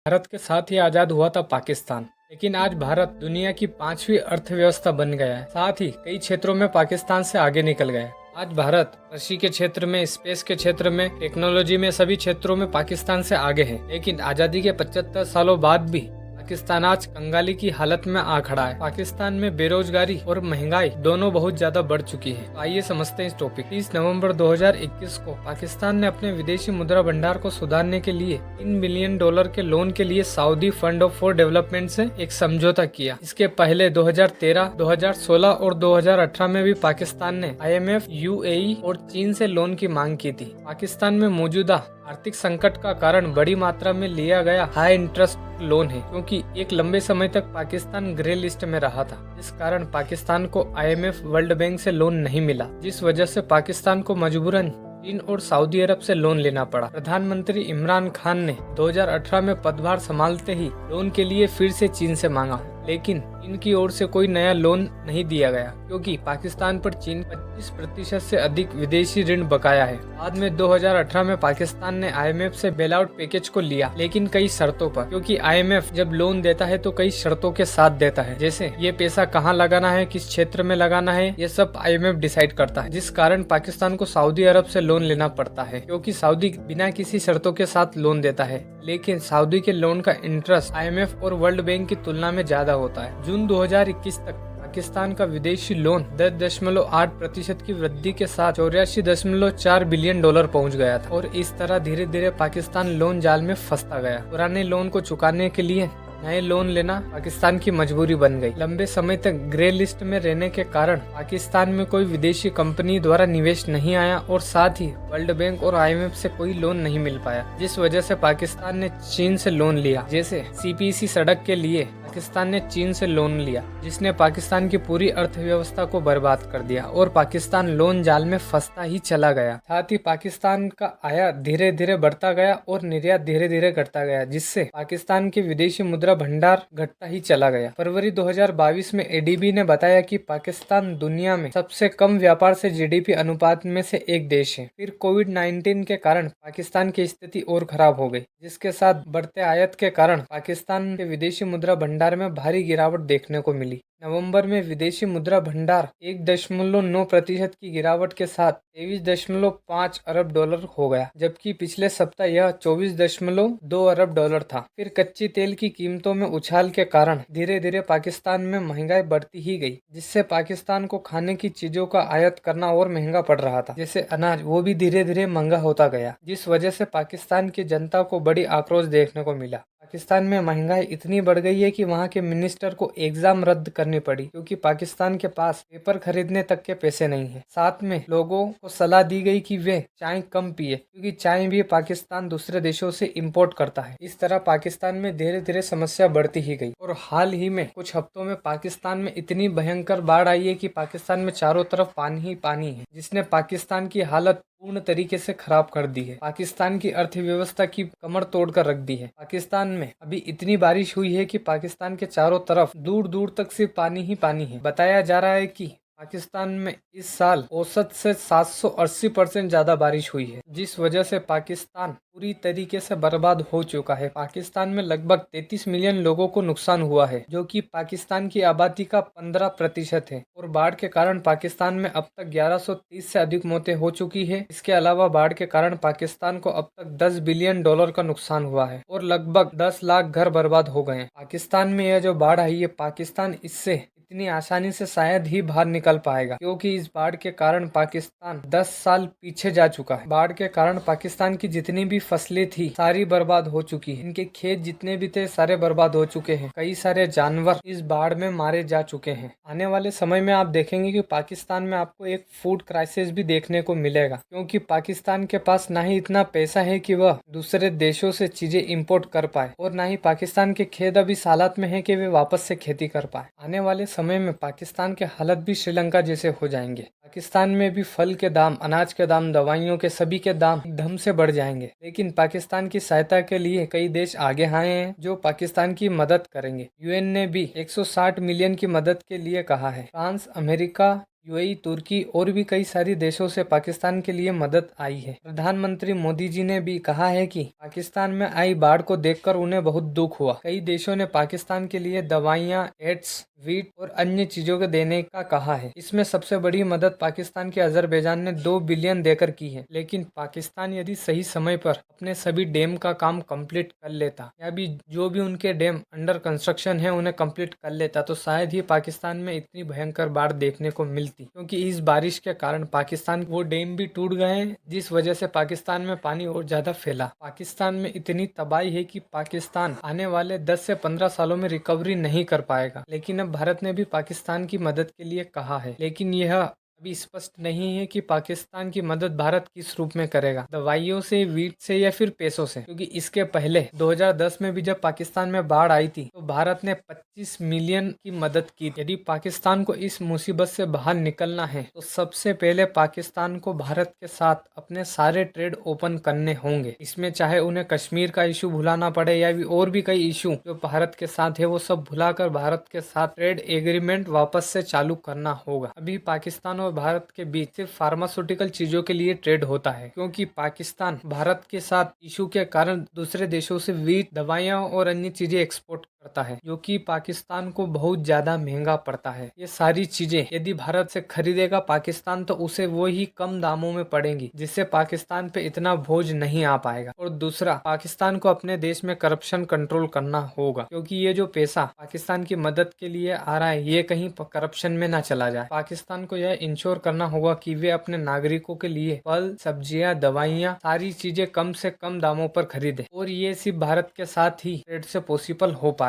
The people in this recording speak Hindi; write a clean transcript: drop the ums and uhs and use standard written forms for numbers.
भारत के साथ ही आजाद हुआ था पाकिस्तान, लेकिन आज भारत दुनिया की 5वीं अर्थव्यवस्था बन गया है। साथ ही कई क्षेत्रों में पाकिस्तान से आगे निकल गया है। आज भारत कृषि के क्षेत्र में, स्पेस के क्षेत्र में, टेक्नोलॉजी में, सभी क्षेत्रों में पाकिस्तान से आगे है। लेकिन आजादी के 75 सालों बाद भी पाकिस्तान आज कंगाली की हालत में आ खड़ा है। पाकिस्तान में बेरोजगारी और महंगाई दोनों बहुत ज्यादा बढ़ चुकी है। तो आइए समझते हैं इस टॉपिक। 30 नवंबर 2021 को पाकिस्तान ने अपने विदेशी मुद्रा भंडार को सुधारने के लिए $3 बिलियन के लोन के लिए सऊदी फंड फॉर डेवलपमेंट से एक समझौता किया। इसके पहले 2013, 2016 और 2018 में भी पाकिस्तान ने IMF, UAE और चीन से लोन की मांग की थी। पाकिस्तान में मौजूदा आर्थिक संकट का कारण बड़ी मात्रा में लिया गया हाई इंटरेस्ट लोन है, क्योंकि एक लंबे समय तक पाकिस्तान ग्रे लिस्ट में रहा था, जिस कारण पाकिस्तान को IMF, वर्ल्ड बैंक से लोन नहीं मिला, जिस वजह से पाकिस्तान को मजबूरन चीन और सऊदी अरब से लोन लेना पड़ा। प्रधानमंत्री इमरान खान ने 2018 में पदभार संभालते ही लोन के लिए फिर से चीन से मांगा, लेकिन इनकी ओर से कोई नया लोन नहीं दिया गया, क्योंकि पाकिस्तान पर चीन 25% से अधिक विदेशी ऋण बकाया है। बाद में 2018 में पाकिस्तान ने IMF से बेल आउट पैकेज को लिया, लेकिन कई शर्तों पर, क्योंकि IMF जब लोन देता है तो कई शर्तों के साथ देता है, जैसे ये पैसा कहाँ लगाना है, किस क्षेत्र में लगाना है, ये सब IMF डिसाइड करता है, जिस कारण पाकिस्तान को सऊदी अरब से लोन लेना पड़ता है, क्योंकि सऊदी बिना किसी शर्तों के साथ लोन देता है। लेकिन सऊदी के लोन का इंटरेस्ट IMF और वर्ल्ड बैंक की तुलना में ज्यादा होता है। जून 2021 तक पाकिस्तान का विदेशी लोन 10.8% की वृद्धि के साथ $84.4 बिलियन पहुंच गया था, और इस तरह धीरे धीरे पाकिस्तान लोन जाल में फंसता गया। पुराने लोन को चुकाने के लिए नए लोन लेना पाकिस्तान की मजबूरी बन गई। लंबे समय तक ग्रे लिस्ट में रहने के कारण पाकिस्तान में कोई विदेशी कंपनी द्वारा निवेश नहीं आया, और साथ ही वर्ल्ड बैंक और IMF से कोई लोन नहीं मिल पाया, जिस वजह से पाकिस्तान ने चीन से लोन लिया। जैसे CPEC सड़क के लिए पाकिस्तान ने चीन से लोन लिया, जिसने पाकिस्तान की पूरी अर्थव्यवस्था को बर्बाद कर दिया, और पाकिस्तान लोन जाल में फंसता ही चला गया। साथ ही पाकिस्तान का आयात धीरे धीरे बढ़ता गया और निर्यात धीरे धीरे घटता गया, जिससे पाकिस्तान की विदेशी मुद्रा भंडार घटता ही चला गया। फरवरी 2022 में ADB ने बताया कि पाकिस्तान दुनिया में सबसे कम व्यापार से GDP अनुपात में से एक देश है। फिर कोविड-19 के कारण पाकिस्तान की स्थिति और खराब हो गई, जिसके साथ बढ़ते आयात के कारण पाकिस्तान के विदेशी मुद्रा भंडार में भारी गिरावट देखने को मिली। नवंबर में विदेशी मुद्रा भंडार 1.9% की गिरावट के साथ $23.5 अरब हो गया, जबकि पिछले सप्ताह यह $24.2 अरब था। फिर कच्ची तेल की कीमतों में उछाल के कारण धीरे धीरे पाकिस्तान में महंगाई बढ़ती ही गई, जिससे पाकिस्तान को खाने की चीजों का आयात करना और महंगा पड़ रहा था, जैसे अनाज, वो भी धीरे धीरे महंगा होता गया, जिस वजह से पाकिस्तान की जनता को बड़ी आक्रोश देखने को मिला। पाकिस्तान में महंगाई इतनी बढ़ गई है कि वहाँ के मिनिस्टर को एग्जाम रद्द करनी पड़ी, क्योंकि पाकिस्तान के पास पेपर खरीदने तक के पैसे नहीं है। साथ में लोगों को सलाह दी गई कि वे चाय कम पिए, क्योंकि चाय भी पाकिस्तान दूसरे देशों से इंपोर्ट करता है। इस तरह पाकिस्तान में धीरे धीरे समस्या बढ़ती ही गई, और हाल ही में कुछ हफ्तों में पाकिस्तान में इतनी भयंकर बाढ़ आई है कि पाकिस्तान में चारों तरफ पानी ही पानी है, जिसने पाकिस्तान की हालत पूर्ण तरीके से खराब कर दी है। पाकिस्तान की अर्थव्यवस्था की कमर तोड़ कर रख दी है। पाकिस्तान में अभी इतनी बारिश हुई है कि पाकिस्तान के चारों तरफ दूर दूर तक सिर्फ पानी ही पानी है। बताया जा रहा है कि पाकिस्तान में इस साल औसत से 780% ज्यादा बारिश हुई है, जिस वजह से पाकिस्तान पूरी तरीके से बर्बाद हो चुका है। पाकिस्तान में लगभग 33 मिलियन लोगों को नुकसान हुआ है, जो कि पाकिस्तान की आबादी का 15% है, और बाढ़ के कारण पाकिस्तान में अब तक 1130 से अधिक मौतें हो चुकी है। इसके अलावा बाढ़ के कारण पाकिस्तान को अब तक $10 बिलियन का नुकसान हुआ है, और लगभग 10 लाख घर बर्बाद हो गए हैं। पाकिस्तान में यह जो बाढ़ आई है, पाकिस्तान इससे इतनी आसानी से शायद ही बाहर निकल पाएगा, क्योंकि इस बाढ़ के कारण पाकिस्तान 10 साल पीछे जा चुका है। बाढ़ के कारण पाकिस्तान की जितनी भी फसलें थी सारी बर्बाद हो चुकी है। इनके खेत जितने भी थे सारे बर्बाद हो चुके हैं। कई सारे जानवर इस बाढ़ में मारे जा चुके हैं। आने वाले समय में आप देखेंगे कि पाकिस्तान में आपको एक फूड क्राइसिस भी देखने को मिलेगा, क्योंकि पाकिस्तान के पास ना ही इतना पैसा है कि वह दूसरे देशों से चीजें इंपोर्ट कर पाए, और ना ही पाकिस्तान के खेत अभी इस हालत में है कि वे वापस से खेती कर पाए। आने वाले समय में पाकिस्तान के हालत भी श्रीलंका जैसे हो जाएंगे। पाकिस्तान में भी फल के दाम, अनाज के दाम, दवाइयों के सभी के दाम एकदम से बढ़ जाएंगे। लेकिन पाकिस्तान की सहायता के लिए कई देश आगे आए हैं जो पाकिस्तान की मदद करेंगे। UN ने भी 160 मिलियन की मदद के लिए कहा है। फ्रांस, अमेरिका, यूएई, तुर्की और भी कई सारी देशों से पाकिस्तान के लिए मदद आई है। प्रधानमंत्री मोदी जी ने भी कहा है कि पाकिस्तान में आई बाढ़ को देखकर उन्हें बहुत दुख हुआ। कई देशों ने पाकिस्तान के लिए दवाइयां, एड्स, वीट और अन्य चीजों को देने का कहा है। इसमें सबसे बड़ी मदद पाकिस्तान के अजरबैजान ने 2 बिलियन देकर की है। लेकिन पाकिस्तान यदि सही समय पर अपने सभी डैम का काम कंप्लीट कर लेता या भी जो भी उनके डैम अंडर कंस्ट्रक्शन है उन्हें कंप्लीट कर लेता तो शायद ही पाकिस्तान में इतनी भयंकर बाढ़ देखने को मिलती, क्योंकि इस बारिश के कारण पाकिस्तान वो डैम भी टूट गए हैं जिस वजह से पाकिस्तान में पानी और ज्यादा फैला। पाकिस्तान में इतनी तबाही है कि पाकिस्तान आने वाले 10 से 15 सालों में रिकवरी नहीं कर पाएगा। लेकिन अब भारत ने भी पाकिस्तान की मदद के लिए कहा है, लेकिन यह अभी स्पष्ट नहीं है कि पाकिस्तान की मदद भारत किस रूप में करेगा, दवाइयों से, वीट से या फिर पैसों से। क्योंकि इसके पहले 2010 में भी जब पाकिस्तान में बाढ़ आई थी तो भारत ने 25 मिलियन की मदद की। यदि पाकिस्तान को इस मुसीबत से बाहर निकलना है तो सबसे पहले पाकिस्तान को भारत के साथ अपने सारे ट्रेड ओपन करने होंगे। इसमें चाहे उन्हें कश्मीर का इशू भुलाना पड़े या भी और भी कई इशू जो भारत के साथ है वो सब भुलाकर भारत के साथ ट्रेड एग्रीमेंट वापस से चालू करना होगा। अभी पाकिस्तान और भारत के बीच सिर्फ फार्मास्यूटिकल चीजों के लिए ट्रेड होता है, क्योंकि पाकिस्तान भारत के साथ इशू के कारण दूसरे देशों से वीट, दवाइयां और अन्य चीजें एक्सपोर्ट करता है, जो कि पाकिस्तान को बहुत ज्यादा महंगा पड़ता है। ये सारी चीजें यदि भारत से खरीदेगा पाकिस्तान तो उसे वो ही कम दामों में पड़ेंगी, जिससे पाकिस्तान पे इतना बोझ नहीं आ पाएगा। और दूसरा, पाकिस्तान को अपने देश में करप्शन कंट्रोल करना होगा, क्योंकि ये जो पैसा पाकिस्तान की मदद के लिए आ रहा है ये कहीं करप्शन में ना चला जाए। पाकिस्तान को यह इंश्योर करना होगा कि वे अपने नागरिकों के लिए फल, सब्जियां, दवाइयां, सारी चीजें कम से कम दामों पर खरीदे, और ये सिर्फ भारत के साथ ही ट्रेड से पॉसिबल हो पाएगा।